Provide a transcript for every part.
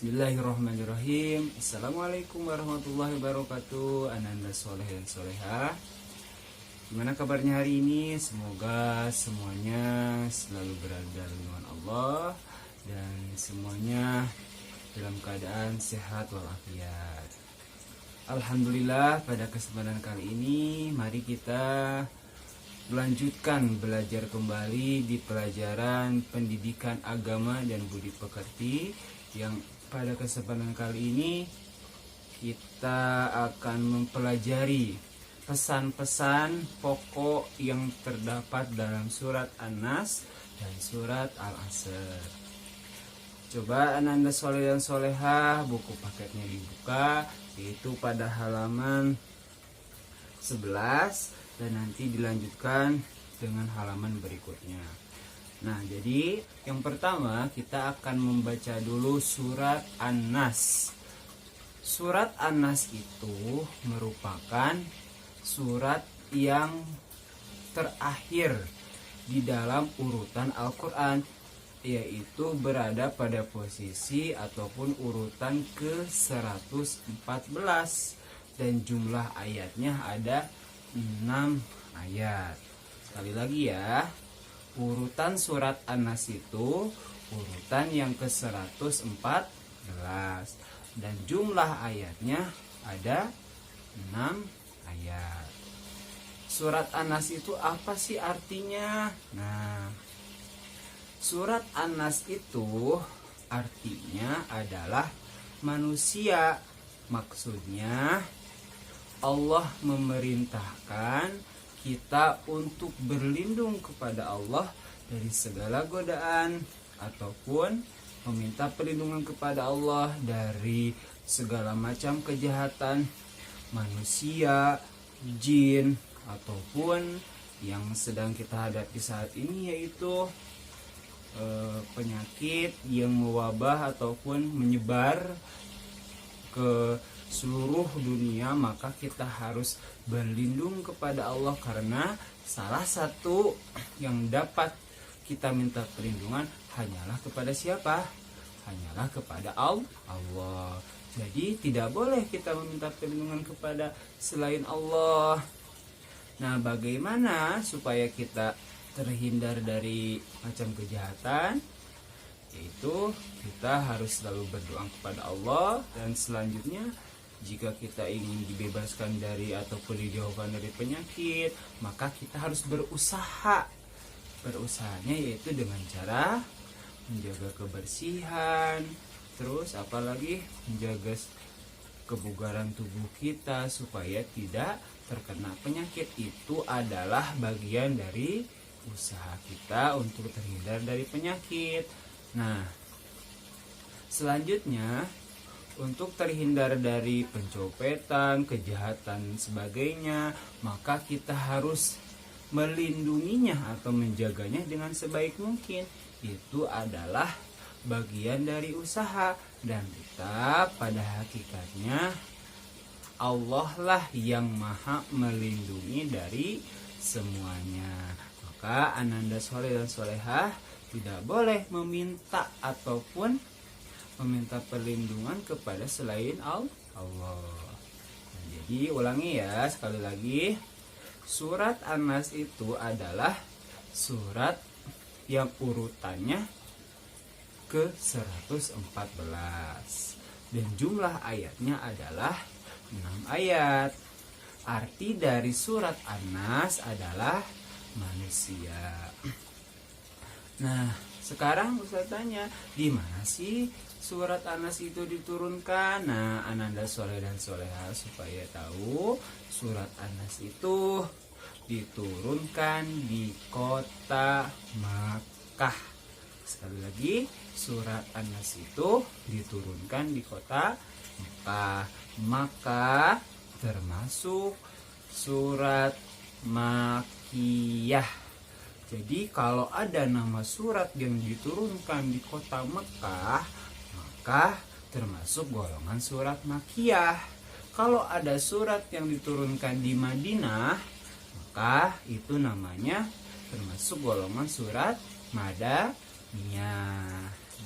Bismillahirrahmanirrahim. Assalamualaikum warahmatullahi wabarakatuh. Ananda soleh dan soleha. Gimana kabarnya hari ini? Semoga semuanya selalu berada dalam lindungan Allah dan semuanya dalam keadaan sehat walafiat. Alhamdulillah, pada kesempatan kali ini mari kita melanjutkan belajar kembali di pelajaran pendidikan agama dan budi pekerti, yang pada kesempatan kali ini kita akan mempelajari pesan-pesan pokok yang terdapat dalam surat An-Nas dan surat Al-Asr. Coba Ananda soleh dan soleha, buku paketnya dibuka, yaitu pada halaman 11 dan nanti dilanjutkan dengan halaman berikutnya. Nah, jadi yang pertama kita akan membaca dulu surat An-Nas. Surat An-Nas itu merupakan surat yang terakhir di dalam urutan Al-Quran, yaitu berada pada posisi ataupun urutan ke-114 dan jumlah ayatnya ada 6 ayat. Sekali lagi ya, urutan surat An-Nas itu urutan yang ke-114 dan jumlah ayatnya ada 6 ayat. Surat An-Nas itu apa sih artinya? Nah, surat An-Nas itu artinya adalah manusia. Maksudnya Allah memerintahkan kita untuk berlindung kepada Allah dari segala godaan ataupun meminta perlindungan kepada Allah dari segala macam kejahatan manusia, jin, ataupun yang sedang kita hadapi saat ini, yaitu penyakit yang mewabah ataupun menyebar ke seluruh dunia. Maka kita harus berlindung kepada Allah, karena salah satu yang dapat kita minta perlindungan hanyalah kepada siapa? Hanyalah kepada Allah. Jadi tidak boleh kita meminta perlindungan kepada selain Allah. Nah, bagaimana supaya kita terhindar dari macam kejahatan? Yaitu kita harus selalu berdoa kepada Allah, dan selanjutnya jika kita ingin dibebaskan dari ataupun dijauhkan dari penyakit, maka kita harus berusaha. Berusahanya yaitu dengan cara menjaga kebersihan, terus apalagi menjaga kebugaran tubuh kita supaya tidak terkena penyakit. Itu adalah bagian dari usaha kita untuk terhindar dari penyakit. Nah, selanjutnya untuk terhindar dari pencopetan, kejahatan sebagainya, maka kita harus melindunginya atau menjaganya dengan sebaik mungkin. Itu adalah bagian dari usaha, dan kita pada hakikatnya Allah lah yang maha melindungi dari semuanya. Maka Ananda soleh dan solehah tidak boleh meminta ataupun meminta perlindungan kepada selain Allah. Nah, jadi ulangi ya sekali lagi, surat An-Nas itu adalah surat yang urutannya ke-114 dan jumlah ayatnya adalah 6 ayat. Arti dari surat An-Nas adalah manusia. Nah, sekarang Ustaz tanya, di mana sih surat An-Nas itu diturunkan? Nah, Ananda soleh dan soleha supaya tahu, surat An-Nas itu diturunkan di kota Makkah. Sekali lagi, surat An-Nas itu diturunkan di kota Makkah. Maka termasuk surat Makkiyah. Jadi kalau ada nama surat yang diturunkan di kota Mekah, maka termasuk golongan surat Makkiyah. Kalau ada surat yang diturunkan di Madinah, maka itu namanya termasuk golongan surat Madaniyah.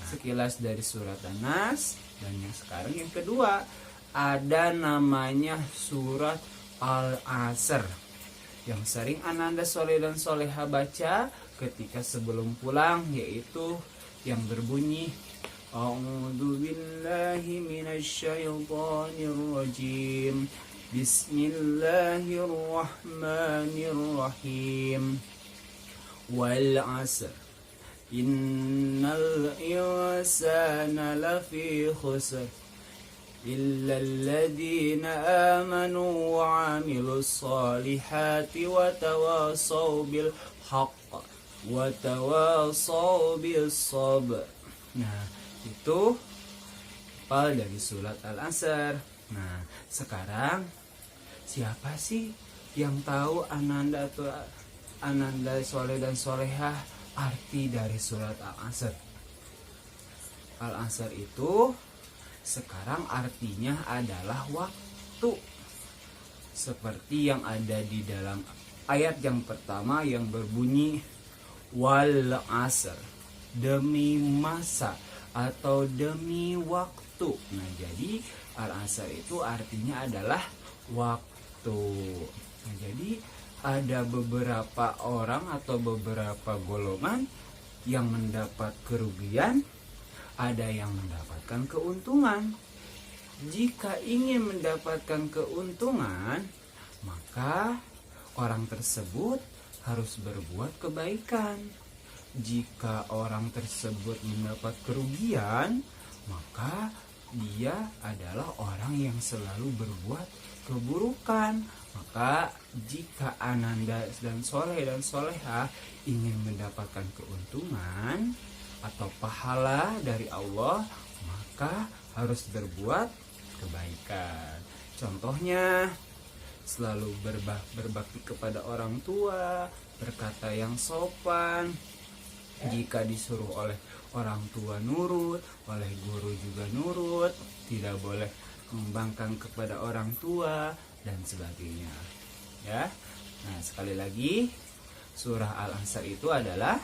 Sekilas dari surat An-Nas. Dan yang sekarang yang kedua, ada namanya surat Al-Asr yang sering Ananda Soleh dan Soleha baca ketika sebelum pulang, yaitu yang berbunyi A'udzu billahi minasyaitonir rajim. Bismillahirrahmanirrahim. Wal 'asr. Innal insana lafi khusr. إلا الذين آمنوا وعملوا الصالحات وتواصوا بالحق وتواصوا بالصبر. Nah, itu dari surat Al-Asr. Nah, sekarang siapa sih yang tahu Ananda atau Ananda Soleh dan Solehah arti dari surat Al-Asr? Al-Asr itu sekarang artinya adalah waktu, seperti yang ada di dalam ayat yang pertama yang berbunyi wal asr, demi masa atau demi waktu. Nah, jadi al asr itu artinya adalah waktu. Nah, jadi ada beberapa orang atau beberapa golongan yang mendapat kerugian, ada yang mendapatkan keuntungan. Jika ingin mendapatkan keuntungan, maka orang tersebut harus berbuat kebaikan. Jika orang tersebut mendapat kerugian, maka dia adalah orang yang selalu berbuat keburukan. Maka jika Ananda dan Soleh dan Soleha ingin mendapatkan keuntungan atau pahala dari Allah, maka harus berbuat kebaikan. Contohnya, selalu berbakti kepada orang tua, berkata yang sopan. Jika disuruh oleh orang tua nurut, oleh guru juga nurut, tidak boleh membangkang kepada orang tua dan sebagainya. Ya. Nah, sekali lagi, surah Al-Asr itu adalah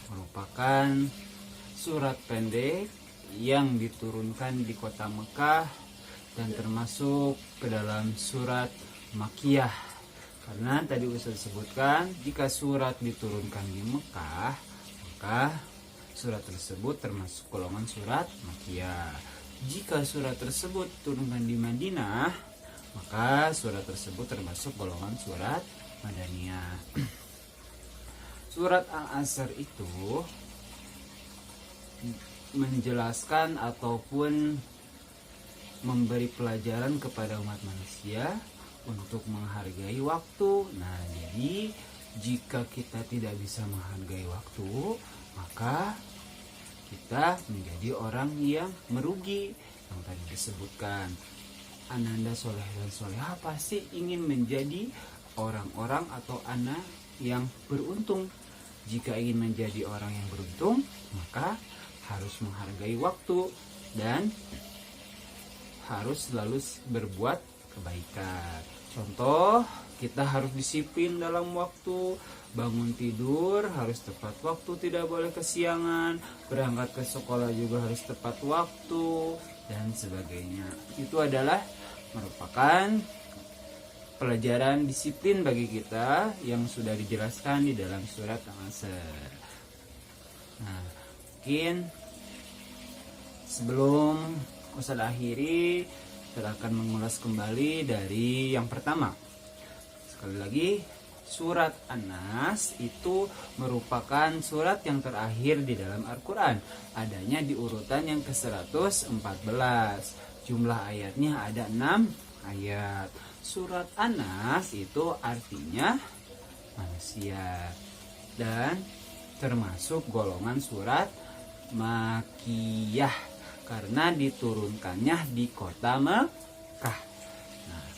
merupakan surat pendek yang diturunkan di kota Mekah dan termasuk ke dalam surat Makkiyah. Karena tadi Ustaz sebutkan, jika surat diturunkan di Mekah, maka surat tersebut termasuk golongan surat Makkiyah. Jika surat tersebut diturunkan di Madinah, maka surat tersebut termasuk golongan surat Madaniyah. Surat Al-Asr itu menjelaskan ataupun memberi pelajaran kepada umat manusia untuk menghargai waktu. Nah, jadi jika kita tidak bisa menghargai waktu, maka kita menjadi orang yang merugi. Yang tadi disebutkan, Ananda Soleh dan Soleha pasti ingin menjadi orang-orang atau anak yang beruntung. Jika ingin menjadi orang yang beruntung, maka harus menghargai waktu dan harus selalu berbuat kebaikan. Contoh, kita harus disiplin dalam waktu, bangun tidur harus tepat waktu, tidak boleh kesiangan, berangkat ke sekolah juga harus tepat waktu, dan sebagainya. Itu adalah merupakan pelajaran disiplin bagi kita yang sudah dijelaskan di dalam surat Al-Asr. Nah, mungkin sebelum Ustaz akhiri, kita akan mengulas kembali dari yang pertama. Sekali lagi, surat An-Nas itu merupakan surat yang terakhir di dalam Al-Quran. Adanya di urutan yang ke-114. Jumlah ayatnya ada 6 ayat. Surat An-Nas itu artinya manusia dan termasuk golongan surat Makkiyah karena diturunkannya di kota Mekah. Nah,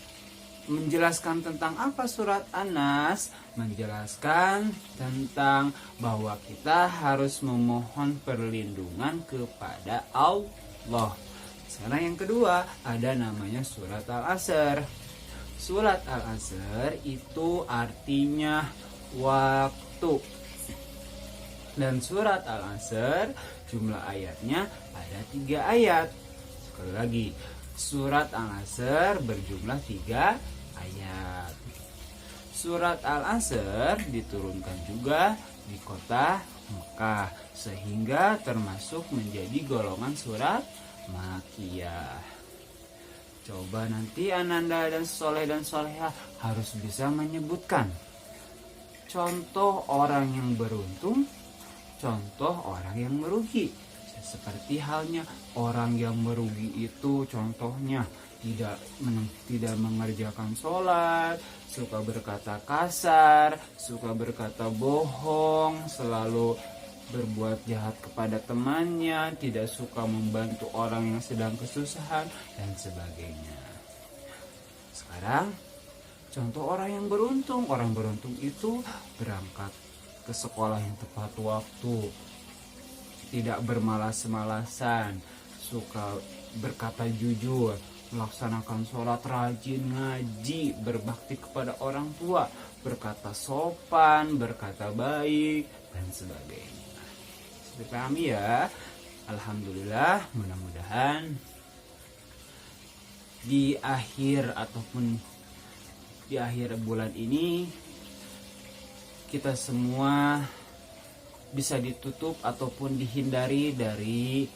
menjelaskan tentang apa surat An-Nas? Menjelaskan tentang bahwa kita harus memohon perlindungan kepada Allah. Sekarang yang kedua, ada namanya surat Al-Asr. Surat Al-Asr itu artinya waktu. Dan surat Al-Asr jumlah ayatnya ada 3 ayat. Sekali lagi, surat Al-Asr berjumlah 3 ayat. Surat Al-Asr diturunkan juga di kota Mekah, sehingga termasuk menjadi golongan surat Makkiyah. Coba nanti Ananda dan Soleh dan Soleha harus bisa menyebutkan contoh orang yang beruntung, contoh orang yang merugi. Seperti halnya orang yang merugi itu contohnya tidak mengerjakan sholat, suka berkata kasar, suka berkata bohong, selalu berbuat jahat kepada temannya, tidak suka membantu orang yang sedang kesusahan, dan sebagainya. Sekarang contoh orang yang beruntung. Orang beruntung itu berangkat ke sekolah yang tepat waktu, tidak bermalas-malasan, suka berkata jujur, melaksanakan sholat, rajin ngaji, berbakti kepada orang tua, berkata sopan, berkata baik, dan sebagainya. Sudah paham ya? Alhamdulillah, mudah-mudahan di akhir bulan ini kita semua bisa ditutup ataupun dihindari dari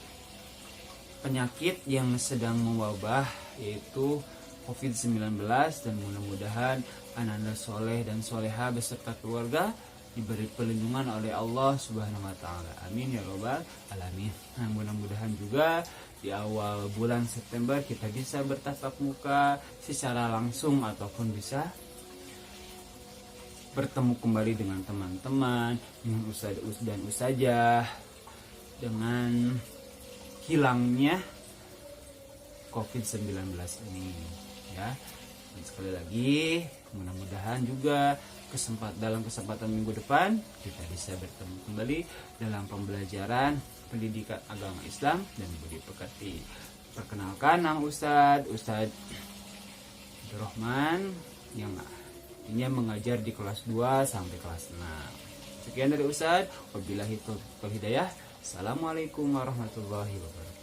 penyakit yang sedang mewabah, yaitu COVID-19, dan mudah-mudahan Ananda Soleh dan Soleha beserta keluarga diberi perlindungan oleh Allah Subhanahu wa taala. Amin ya robbal alamin. Nah, mudah-mudahan juga di awal bulan September kita bisa bertatap muka secara langsung ataupun bisa bertemu kembali dengan teman-teman, dengan ustadz dan ustazah, dengan hilangnya COVID-19 ini ya. Dan sekali lagi mudah-mudahan juga dalam kesempatan minggu depan kita bisa bertemu kembali dalam pembelajaran pendidikan agama Islam dan budi pekerti. Perkenalkan, nama Ustadz Abdurrahman yang mengajar di kelas 2 sampai kelas 6. Sekian dari Ustadz. Wabillahi taufiq wal hidayah. Assalamualaikum warahmatullahi wabarakatuh.